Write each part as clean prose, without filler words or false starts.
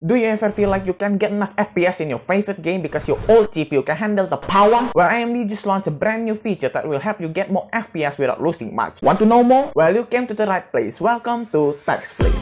Do you ever feel like you can't get enough FPS in your favorite game because your old GPU can handle the power? Well, AMD just launched a brand new feature that will help you get more FPS without losing much. Want to know more? Well, you came to the right place. Welcome to Techplained.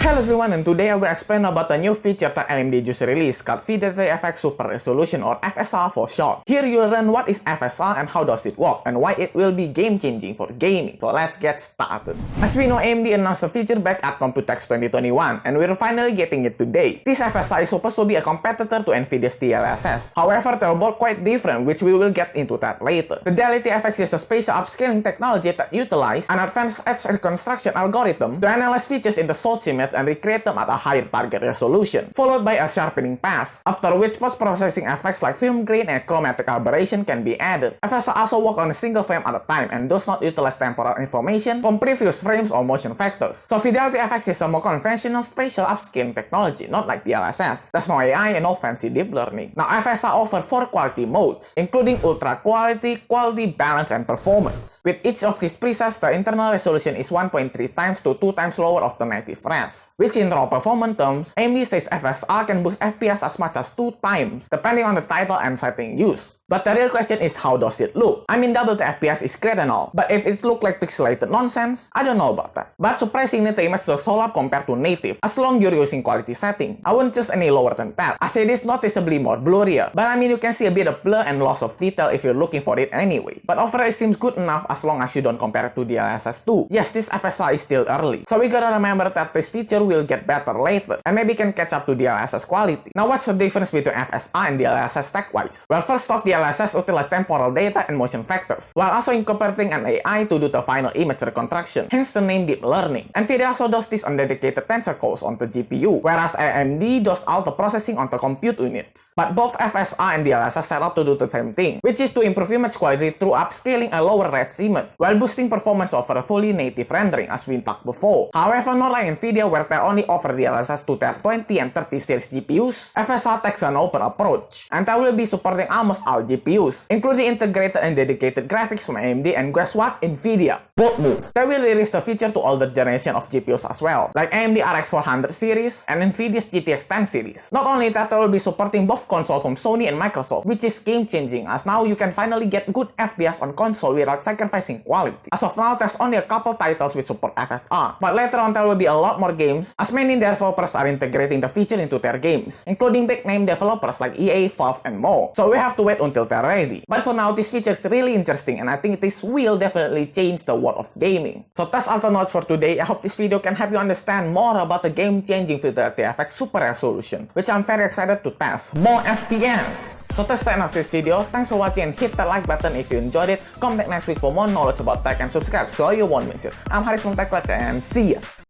Hello everyone, and today I will explain about a new feature that AMD just released called FidelityFX Super Resolution, or FSR for short. Here you'll learn what is FSR and how does it work and why it will be game-changing for gaming. So let's get started. As we know, AMD announced a feature back at Computex 2021 and we're finally getting it today. This FSR is supposed to be a competitor to Nvidia's DLSS. However, they're both quite different, which we will get into that later. FidelityFX is a spatial upscaling technology that utilizes an advanced edge reconstruction algorithm to analyze features in the source image and recreate them at a higher target resolution, followed by a sharpening pass, after which post-processing effects like film grain and chromatic aberration can be added. FSR also works on a single frame at a time and does not utilize temporal information from previous frames or motion factors. So FidelityFX is a more conventional spatial upscaling technology, not like DLSS. There's no AI and no fancy deep learning. Now FSR offers 4 quality modes, including ultra quality, quality, balance, and performance. With each of these presets, the internal resolution is 1.3 times to 2 times lower of the native res. Which in raw performance terms, AMD says FSR can boost FPS as much as 2 times, depending on the title and setting used. But the real question is, how does it look? I mean, double the FPS is great and all, but if it looks like pixelated nonsense, I don't know about that. But surprisingly, the image looks solid compared to native, as long you're using quality setting. I wouldn't choose any lower than that, as it is noticeably more blurrier. But I mean, you can see a bit of blur and loss of detail if you're looking for it anyway. But overall, it seems good enough as long as you don't compare it to DLSS 2. Yes, this FSR is still early, so we gotta remember that this feature will get better later, and maybe can catch up to DLSS quality. Now, what's the difference between FSR and DLSS tech-wise? Well, first off, DLSS utilize temporal data and motion factors, while also incorporating an AI to do the final image reconstruction, hence the name deep learning. NVIDIA also does this on dedicated tensor cores on the GPU, whereas AMD does all the processing on the compute units. But both FSR and DLSS set out to do the same thing, which is to improve image quality through upscaling a lower res image, while boosting performance over a fully native rendering, as we talked before. However, not like NVIDIA, where they only offer DLSS to their 20 and 30 series GPUs, FSR takes an open approach, and they will be supporting almost all GPUs, including integrated and dedicated graphics from AMD and guess what? NVIDIA. Both moves. They will release the feature to older generation of GPUs as well, like AMD RX 400 series and NVIDIA's GTX 10 series. Not only that, they will be supporting both consoles from Sony and Microsoft, which is game-changing, as now you can finally get good FPS on console without sacrificing quality. As of now, there's only a couple titles which support FSR, but later on there will be a lot more games, as many developers are integrating the feature into their games, including big-name developers like EA, Valve, and more. So we have to wait until they're ready. But for now, this feature is really interesting, and I think this will definitely change the world of gaming. So that's all the notes for today. I hope this video can help you understand more about the game-changing FidelityFX Super Resolution, which I'm very excited to test. More FPS! So that's the end of this video. Thanks for watching and hit that like button if you enjoyed it. Come back next week for more knowledge about tech and subscribe so you won't miss it. I'm Haris from Techplained and see ya!